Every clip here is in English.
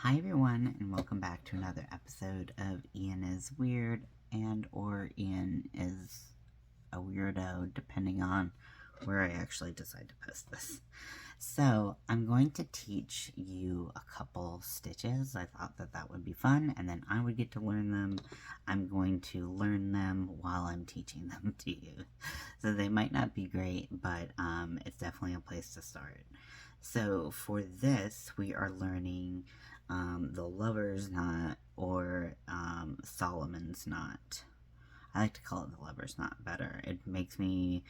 Hi everyone, and welcome back to another episode of Ian is Weird, and or Ian is a weirdo, depending on where I actually decide to post this. So I'm going to teach you a couple stitches. I thought that would be fun, and then I would get to learn them. I'm going to learn them while I'm teaching them to you. So they might not be great, but it's definitely a place to start. So for this, we are learning the lover's knot, or Solomon's knot. I like to call it the lover's knot better. It gives me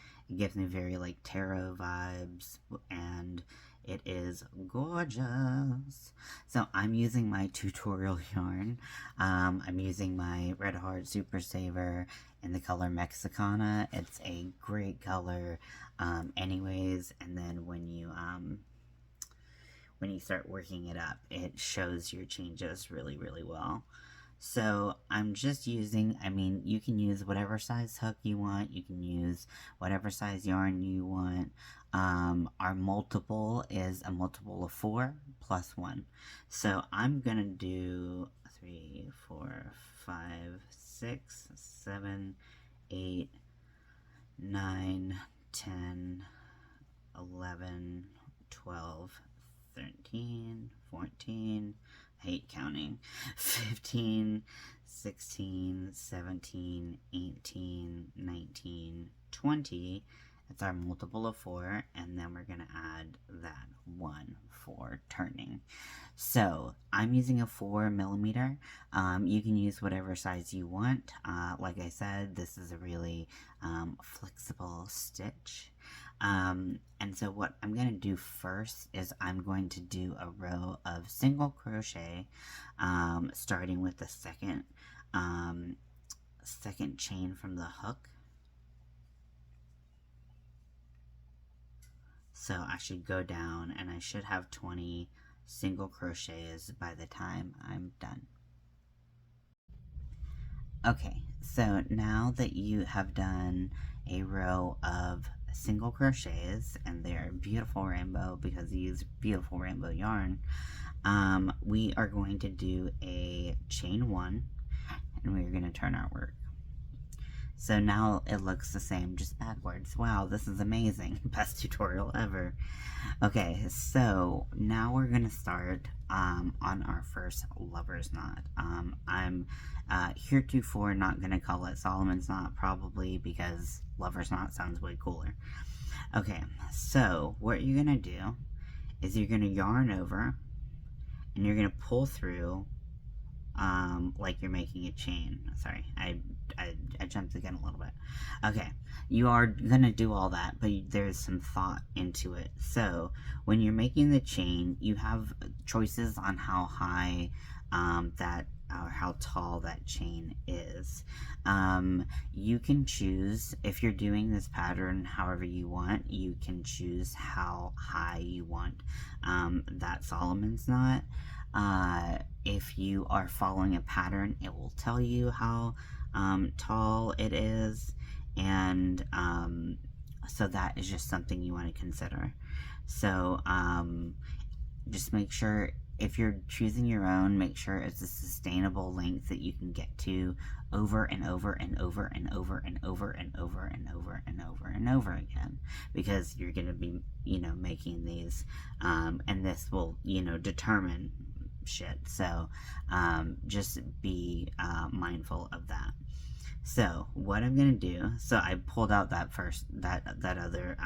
very like tarot vibes, and it is gorgeous. So I'm using my tutorial yarn. I'm using my Red Heart Super Saver in the color Mexicana. It's a great color anyways, and then when you start working it up, it shows your changes really, really well. So I'm just using, you can use whatever size hook you want. You can use whatever size yarn you want. Our multiple is a multiple of 4 plus 1. So I'm going to do 3, 4, 5, 6, 7, 8, 9, 10, 11, 12, 13, 14, I hate counting, 15, 16, 17, 18, 19, 20. That's our multiple of 4, and then we're going to add that 1 for turning. So I'm using a 4mm. You can use whatever size you want. Like I said, this is a really flexible stitch. And so what I'm going to do first is I'm going to do a row of single crochet, starting with the second chain from the hook. So I should go down, and I should have 20 single crochets by the time I'm done. Okay, so now that you have done a row of single crochets, and they're beautiful rainbow because you use beautiful rainbow yarn, we are going to do a chain 1, and we're going to turn our work. So now it looks the same, just backwards. Wow, this is amazing. Best tutorial ever. Okay, so now we're going to start on our first lover's knot. I'm heretofore not going to call it Solomon's knot, probably because lover's knot sounds way cooler. Okay, so what you're going to do is you're going to yarn over, and you're going to pull through like you're making a chain. Sorry, I jumped again a little bit. Okay, you are gonna do all that, but there's some thought into it. So when you're making the chain, you have choices on how high that or how tall that chain is. You can choose, if you're doing this pattern however you want, you can choose how high you want that Solomon's knot. If you are following a pattern, it will tell you how tall it is, and so that is just something you want to consider. So just make sure, if you're choosing your own, make sure it's a sustainable length that you can get to over and over and over and over and over and over and over and over and over again, because you're going to be, making these, and this will, determine shit. So just be mindful of that. So what I'm gonna do, so I pulled out that other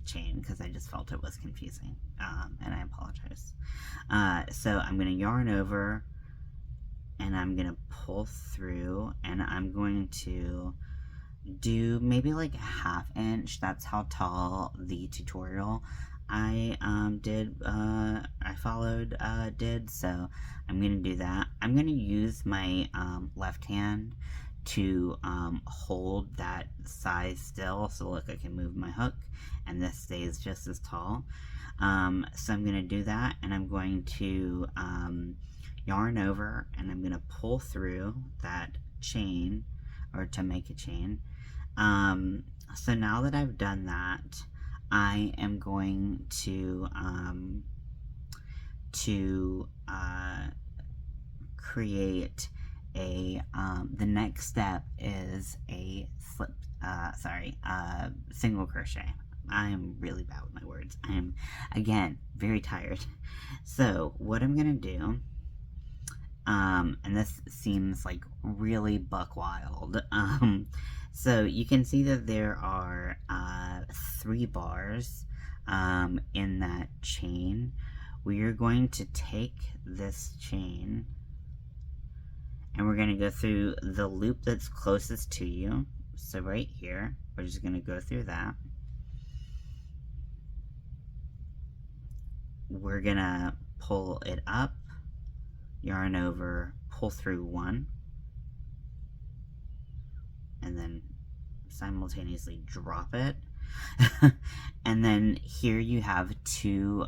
chain because I just felt it was confusing, and I apologize. So I'm gonna yarn over, and I'm gonna pull through, and I'm going to do maybe like a 1/2 inch. That's how tall the tutorial I followed did, so I'm gonna do that. I'm gonna use my left hand to hold that size still. So look, I can move my hook, and this stays just as tall. So I'm gonna do that, and I'm going to yarn over, and I'm gonna pull through that chain, or to make a chain. So now that I've done that, I am going to to create a, the next step is a single crochet. I am really bad with my words. I am, again, very tired. So what I'm gonna do, and this seems like really buck wild, so you can see that there are 3 bars in that chain. We are going to take this chain and we're going to go through the loop that's closest to you. So right here, we're just going to go through that. We're going to pull it up, yarn over, pull through 1, and then simultaneously drop it. And then here you have 2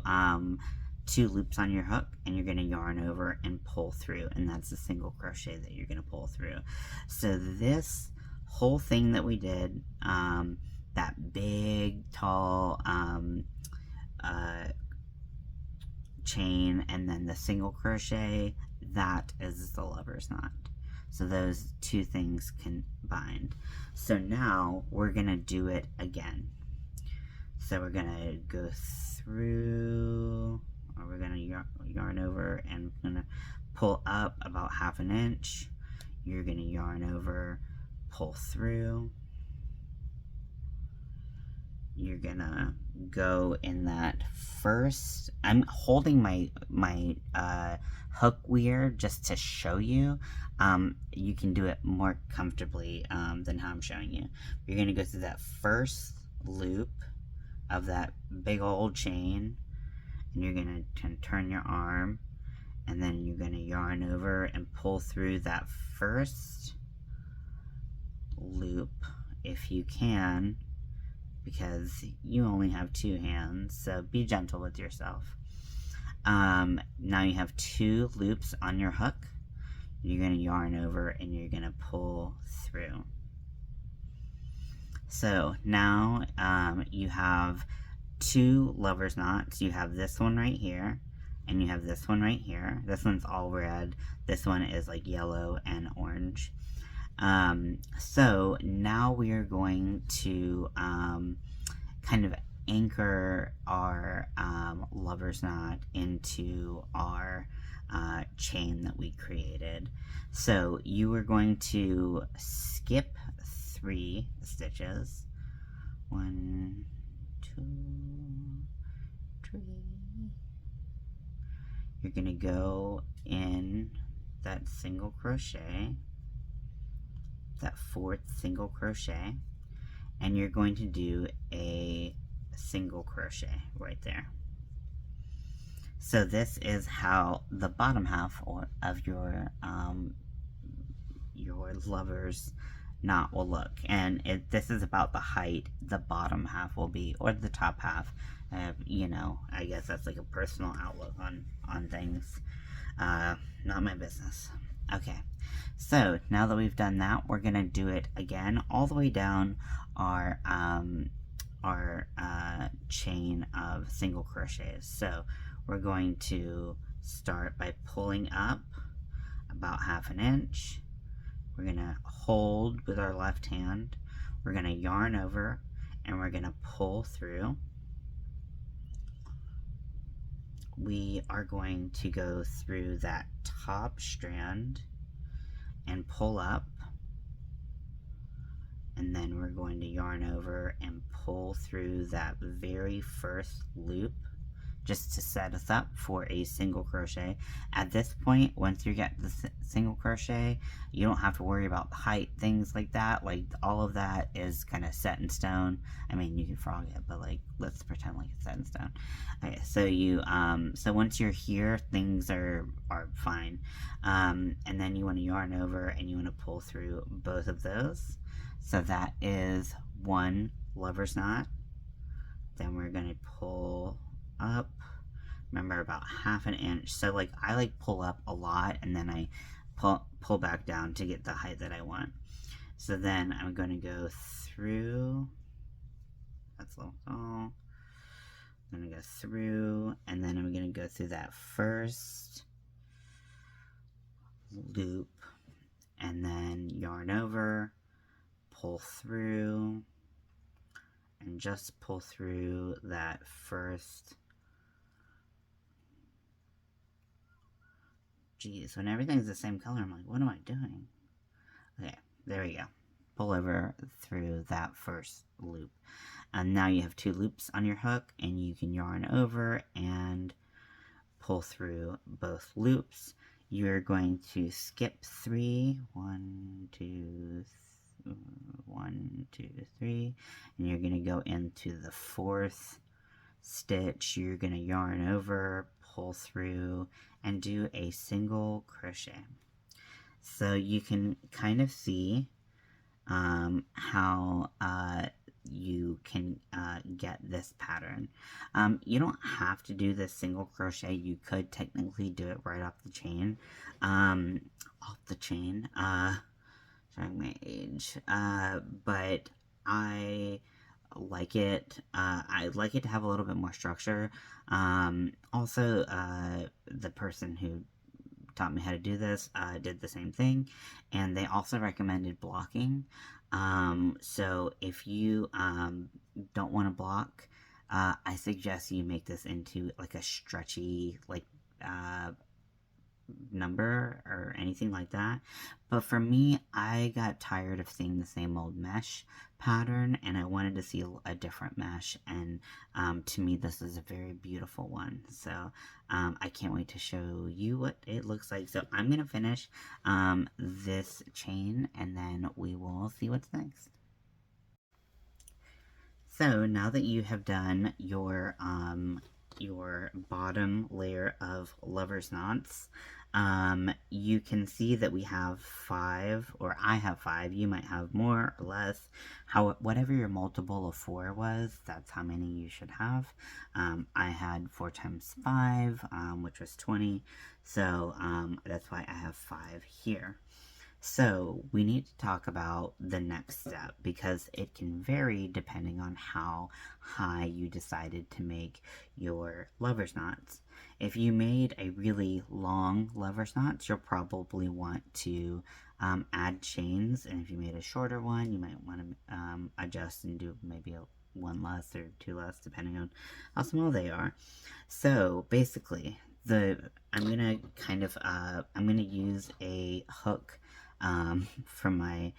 loops on your hook, and you're going to yarn over and pull through, and that's a single crochet that you're going to pull through. So this whole thing that we did, that big tall chain and then the single crochet, that is the lover's knot. So those 2 things combined. So now we're going to do it again. So we're going to go through, or we're going to yarn over, and we're going to pull up about 1/2 inch. You're going to yarn over, pull through. You're going to go in that first, I'm holding my hook weir just to show you. You can do it more comfortably than how I'm showing you. You're going to go through that first loop of that big old chain, and you're going to turn your arm, and then you're going to yarn over and pull through that first loop if you can, because you only have 2 hands, so be gentle with yourself. Now you have 2 loops on your hook. You're going to yarn over and you're going to pull through. So now you have 2 lover's knots. You have this one right here, and you have this one right here. This one's all red. This one is like yellow and orange. So now we are going to kind of anchor our lover's knot into our chain that we created. So you are going to skip 3 stitches. 1, 2, 3. You're going to go in that single crochet, that 4th single crochet, and you're going to do a single crochet right there. So this is how the bottom half of your lover's knot will look, and this is about the height the bottom half will be, or the top half. You know, I guess that's like a personal outlook on things. Not my business. Okay, so now that we've done that, we're gonna do it again all the way down our chain of single crochets. So we're going to start by pulling up about 1/2 inch. We're gonna hold with our left hand. We're gonna yarn over and we're gonna pull through. We are going to go through that top strand and pull up, and then we're going to yarn over and pull through that very first loop just to set us up for a single crochet. At this point, once you get the single crochet, you don't have to worry about the height, things like that. Like, all of that is kind of set in stone. I mean, you can frog it, but like, let's pretend like it's set in stone. Okay, so you so once you're here, things are fine. And then you want to yarn over and you want to pull through both of those. So that is 1 lover's knot. Then we're going to pull up, remember, about 1/2 inch. So like, I like pull up a lot and then I pull back down to get the height that I want. So then I'm going to go through, that's a little tall, I'm gonna go through, and then I'm gonna go through that first loop, and then yarn over, pull through, and just pull through that first. Geez, when everything's the same color, I'm like, what am I doing? Okay, there we go. Pull over through that first loop. And now you have 2 loops on your hook, and you can yarn over and pull through both loops. You're going to skip 3, 1, 2, 1, 2, 3, and you're going to go into the 4th stitch. You're going to yarn over, pull through, and do a single crochet. So you can kind of see how you can get this pattern. You don't have to do this single crochet. You could technically do it right off the chain. Showing my age. But I like it. I like it to have a little bit more structure. Also, the person who taught me how to do this did the same thing, and they also recommended blocking. So if you don't want to block, I suggest you make this into like a stretchy like number or anything like that. But for me, I got tired of seeing the same old mesh pattern, and I wanted to see a different mesh, and to me this is a very beautiful one. So I can't wait to show you what it looks like. So I'm gonna finish this chain, and then we will see what's next. So now that you have done your bottom layer of lover's knots, you can see that we have 5, or I have 5. You might have more or less. Whatever your multiple of 4 was, that's how many you should have. I had 4 times 5, which was 20. So that's why I have 5 here. So we need to talk about the next step, because it can vary depending on how high you decided to make your lover's knots. If you made a really long lover's knots, you'll probably want to add chains, and if you made a shorter one, you might want to adjust and do maybe one less or 2 less, depending on how small they are. So basically, I'm gonna use a hook for my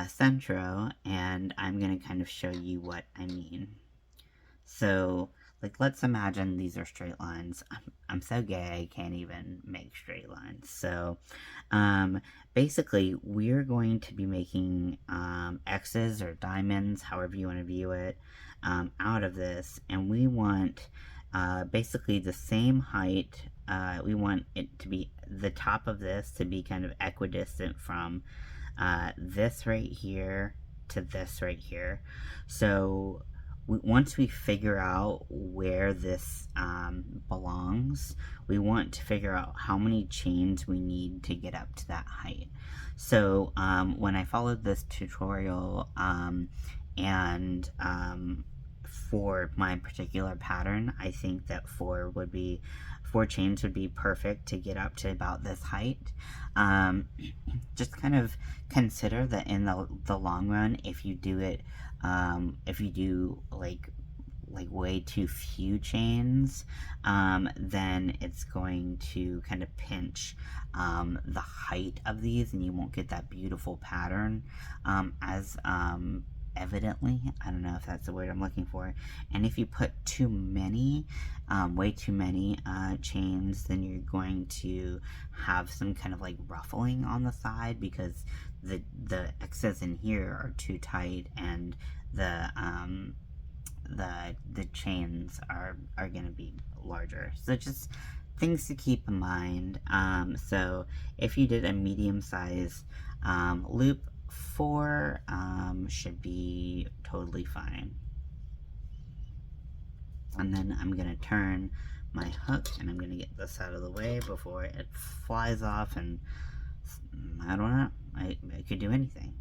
centro, and I'm gonna kind of show you what I mean. So, like, let's imagine these are straight lines. I'm so gay I can't even make straight lines. So basically we're going to be making X's or diamonds, however you want to view it, out of this, and we want basically the same height. We want it to be, the top of this to be kind of equidistant from this right here to this right here. So once we figure out where this belongs, we want to figure out how many chains we need to get up to that height. So when I followed this tutorial and for my particular pattern, I think that 4 chains would be perfect to get up to about this height. Just kind of consider that in the long run, if you do it, if you do like way too few chains, then it's going to kind of pinch the height of these, and you won't get that beautiful pattern as evidently. I don't know if that's the word I'm looking for. And if you put too many, way too many chains, then you're going to have some kind of like ruffling on the side, because the X's in here are too tight, and the chains are going to be larger. So just things to keep in mind. So if you did a medium size loop, 4 should be totally fine. And then I'm gonna turn my hook, and I'm gonna get this out of the way before it flies off, and I don't know, I could do anything.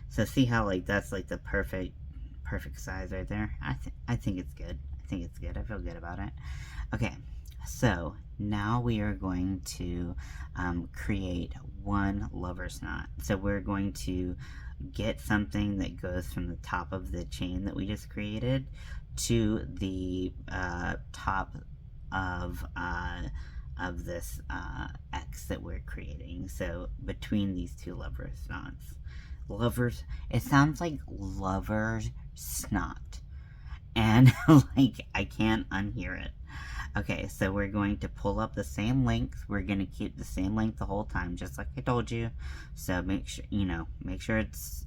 So see how like that's like the perfect size right there? I think it's good. I think it's good. I feel good about it. Okay, so now we are going to create one lover's knot. So we're going to get something that goes from the top of the chain that we just created to the top of this X that we're creating. So between these two lover's knots. Lovers, it sounds like lover's snot. And like, I can't unhear it. Okay, so we're going to pull up the same length. We're going to keep the same length the whole time, just like I told you. So make sure, make sure it's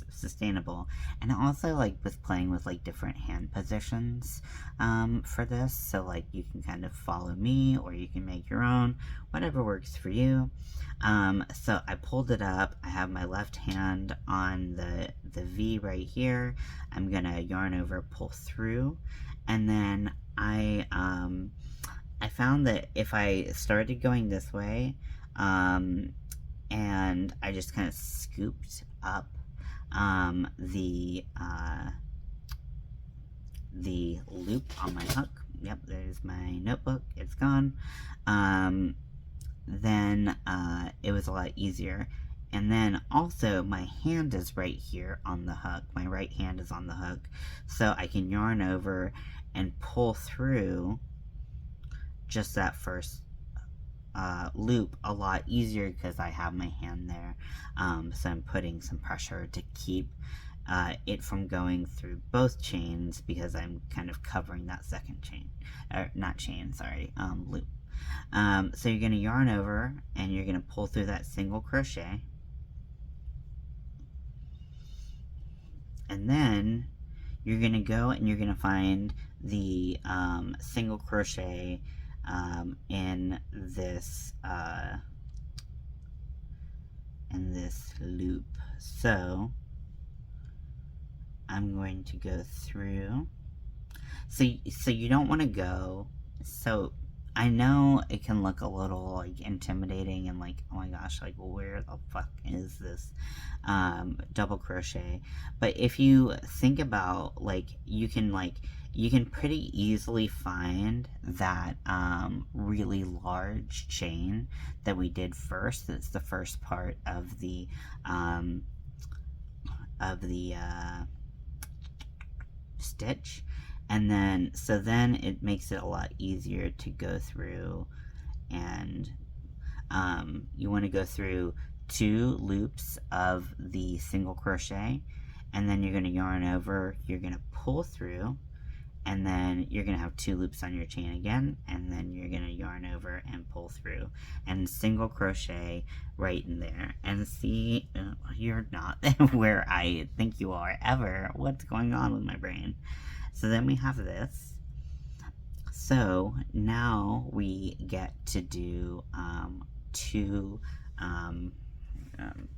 sustainable. And I also like with playing with like different hand positions for this. So like you can kind of follow me, or you can make your own, whatever works for you. So I pulled it up. I have my left hand on the V right here. I'm gonna yarn over, pull through, and then I found that if I started going this way, and I just kind of scooped up the loop on my hook. Yep, there's my notebook. It's gone. Then it was a lot easier. And then also my hand is right here on the hook. My right hand is on the hook. So I can yarn over and pull through just that first loop a lot easier because I have my hand there. So I'm putting some pressure to keep it from going through both chains because I'm kind of covering that second chain. Or not chain, sorry, loop. So you're going to yarn over and you're going to pull through that single crochet. And then you're going to go and you're going to find the single crochet in this loop. So I'm going to go through. So you don't want to go. So I know it can look a little like intimidating and like, oh my gosh, like where the fuck is this double crochet? But if you think about like you can pretty easily find that really large chain that we did first. That's the first part of the stitch. And then, so then it makes it a lot easier to go through, and you want to go through 2 loops of the single crochet, and then you're going to yarn over, you're going to pull through, and then you're going to have 2 loops on your chain again, and then you're going to yarn over and pull through, and single crochet right in there. And see, you're not where I think you are ever. What's going on with my brain? So then we have this. So now we get to do 2,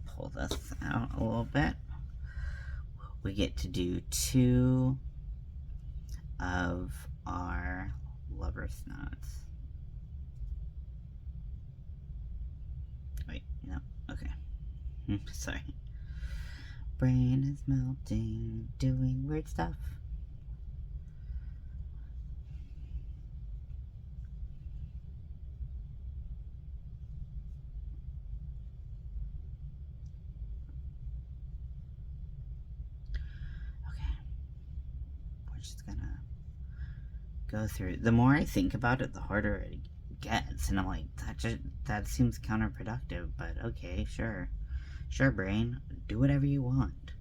pull this out a little bit. We get to do 2 of our lover's knots. Wait, no, okay. Sorry. Brain is melting, doing weird stuff. Just gonna go through. The more I think about it, the harder it gets, and I'm like, that seems counterproductive. But okay, sure, brain, do whatever you want.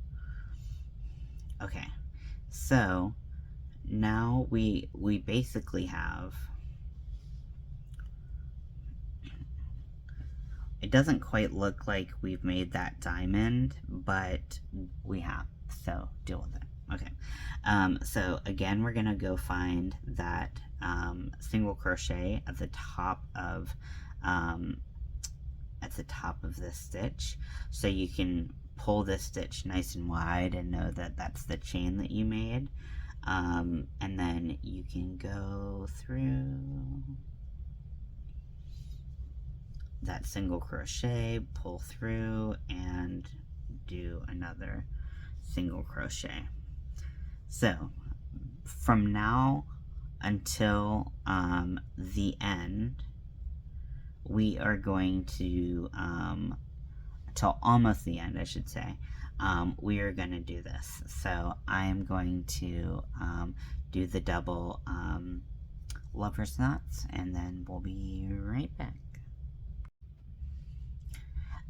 Okay, so now we basically have. It doesn't quite look like we've made that diamond, but we have. So deal with it. Okay, so again, we're gonna go find that single crochet at the top of this stitch, so you can pull this stitch nice and wide and know that that's the chain that you made, and then you can go through that single crochet, pull through, and do another single crochet. So from now until the end, we are going to, till almost the end, I should say, we are going to do this. So I am going to do the double lover's knots, and then we'll be right back.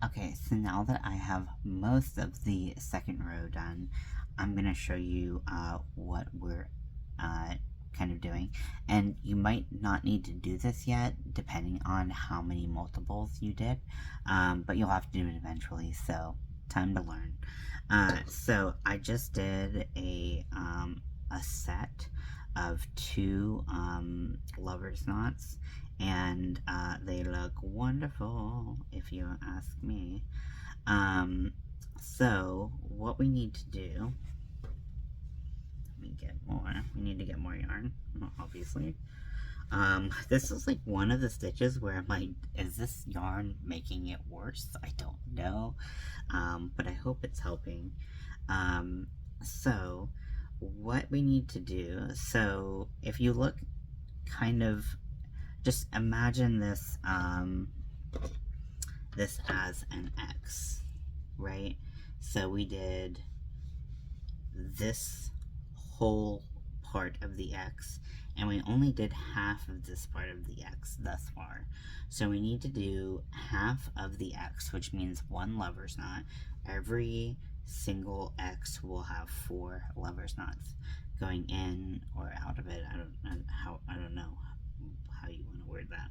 Okay, so now that I have most of the second row done, I'm going to show you what we're kind of doing. And you might not need to do this yet, depending on how many multiples you did, but you'll have to do it eventually, so time to learn. So I just did a set of 2 lover's knots, and they look wonderful, if you ask me. So what we need to do, let me get more, we need to get more yarn, obviously. This is like one of the stitches where I'm like, is this yarn making it worse? I don't know, but I hope it's helping. So what we need to do, so if you look, kind of just imagine this this as an X, right? So we did this whole part of the X, and we only did half of this part of the X thus far. So we need to do half of the X, which means 1 lover's knot. Every single X will have 4 lover's knots going in or out of it. I don't know how you want to word that.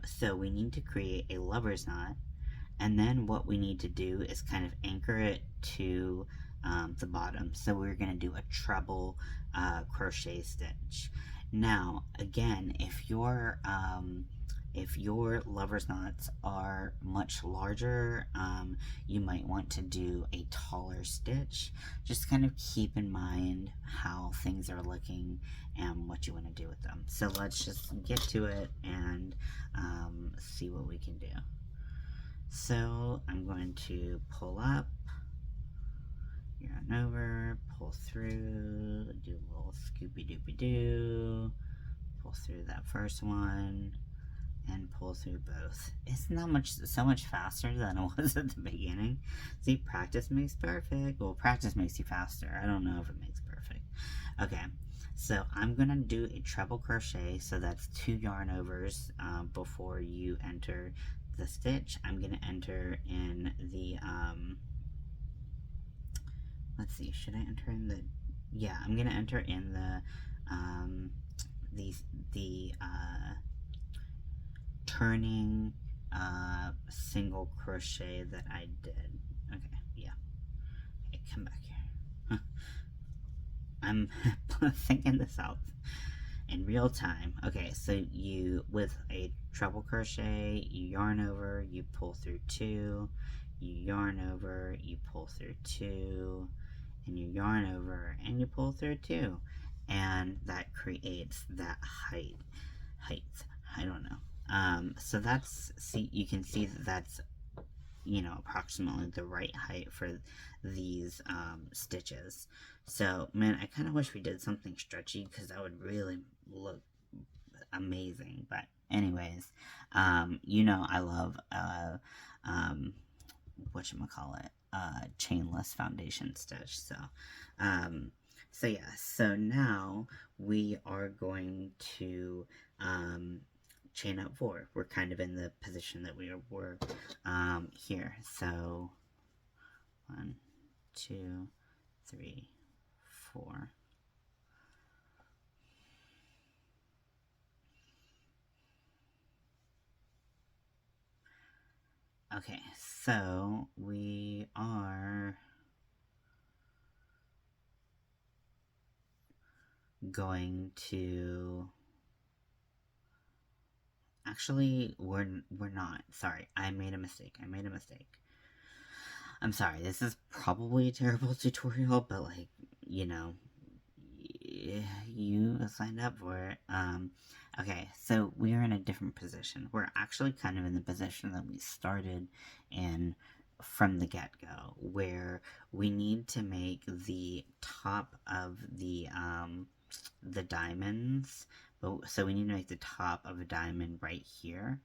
So we need to create a lover's knot, and then what we need to do is kind of anchor it to the bottom. So we're going to do a treble crochet stitch. Now again, if your lover's knots are much larger, you might want to do a taller stitch. Just kind of keep in mind how things are looking and what you want to do with them. So let's just get to it and see what we can do. So I'm going to pull up, yarn over, pull through, do a little scoopy doopy doo, pull through that first one, and pull through both. It's not so much faster than it was at the beginning. See, practice makes perfect. Well, practice makes you faster. I don't know if it makes perfect. Okay, so I'm gonna do a treble crochet, so that's 2 yarn overs before you enter the stitch. I'm gonna enter in the let's see, should I enter in the, yeah, I'm gonna enter in the turning single crochet that I did. Okay, yeah. Okay, come back here. I'm thinking this out in real time. Okay, so you, with a treble crochet, you yarn over, you pull through 2, you yarn over, you pull through 2, and you yarn over and you pull through 2, and that creates that height. I don't know. So that's, see, you can see that that's, you know, approximately the right height for these stitches. So man, I kind of wish we did something stretchy, because that would really look amazing. But anyways, you know, I love whatchamacallit, chainless foundation stitch. So so yeah, so now we are going to chain up 4. We're kind of in the position that we were here. So 1, 2, 3, 4. Okay, so we are going to, actually, we're not. Sorry, I made a mistake. I'm sorry, this is probably a terrible tutorial, but like, you know, you signed up for it. Okay, so we are in a different position. We're actually kind of in the position that we started in from the get-go, where we need to make the top of the the diamonds, but so we need to make the top of a diamond right here.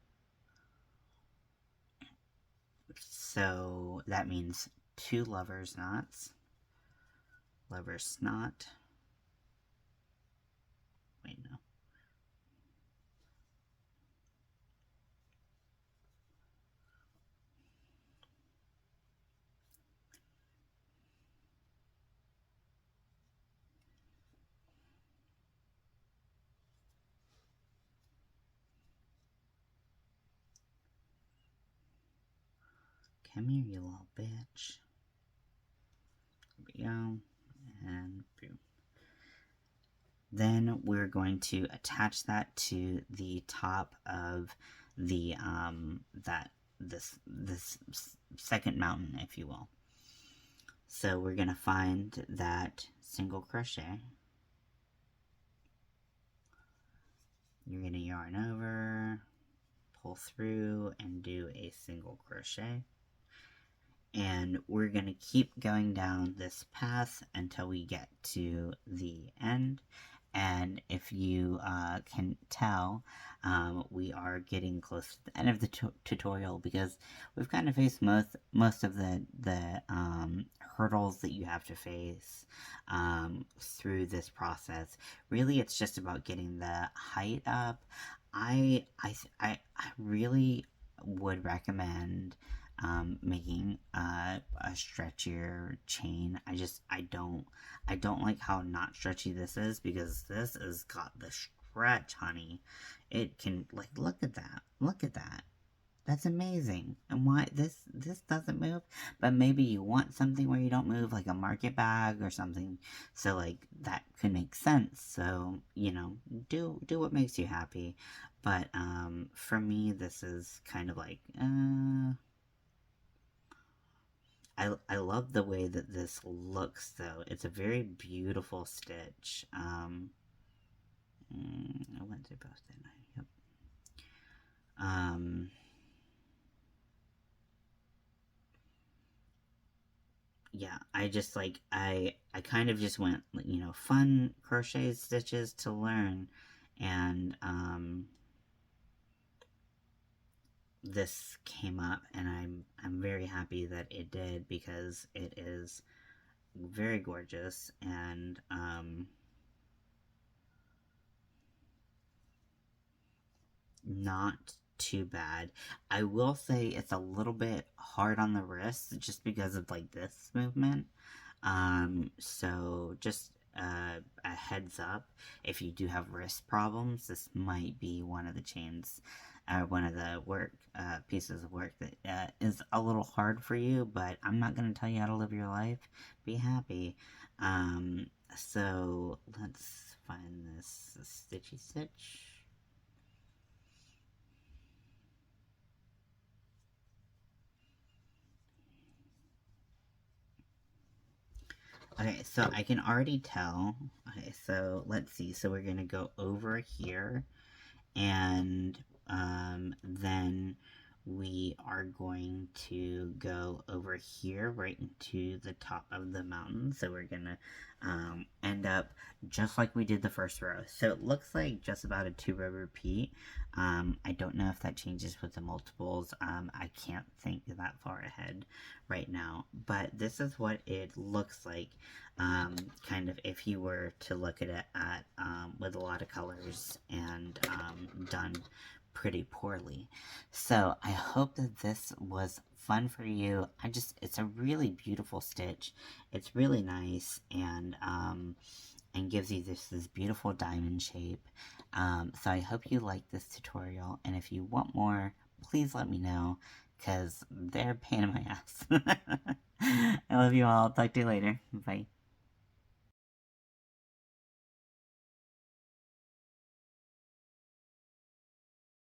So that means 2 lover's knots. Lover's knot. Wait, no. Come here, you little bitch. There we go. And boom. Then we're going to attach that to the top of the this second mountain, if you will. So we're gonna find that single crochet. You're gonna yarn over, pull through, and do a single crochet. And we're gonna keep going down this path until we get to the end. And if you can tell, we are getting close to the end of the tutorial because we've kind of faced most of the hurdles that you have to face through this process. Really, it's just about getting the height up. I really would recommend making a stretchier chain. I don't like how not stretchy this is, because this has got the stretch, honey. It can, like, look at that. That's amazing. And why this doesn't move? But maybe you want something where you don't move, like a market bag or something. So like that could make sense. So, you know, do what makes you happy. But for me, this is kind of like I love the way that this looks, though. It's a very beautiful stitch. I went through both, didn't I? Yep. Yeah, I just like, I kind of just went, you know, fun crochet stitches to learn, and this came up, and I'm very happy that it did, because it is very gorgeous, and not too bad. I will say it's a little bit hard on the wrist just because of like this movement. So just a heads up, if you do have wrist problems, this might be one of the chains, one of the pieces of work that is a little hard for you, but I'm not going to tell you how to live your life. Be happy. So let's find this stitchy stitch. Okay, so I can already tell. Okay, so let's see. So we're going to go over here, and then we are going to go over here right into the top of the mountain. So we're going to end up just like we did the first row. So it looks like just about a 2-row repeat. I don't know if that changes with the multiples. I can't think that far ahead right now, but this is what it looks like, kind of if you were to look at it with a lot of colors and done pretty poorly. So I hope that this was fun for you. It's a really beautiful stitch. It's really nice, and gives you this beautiful diamond shape. So I hope you like this tutorial, and if you want more, please let me know, because they're a pain in my ass. I love you all. Talk to you later. Bye.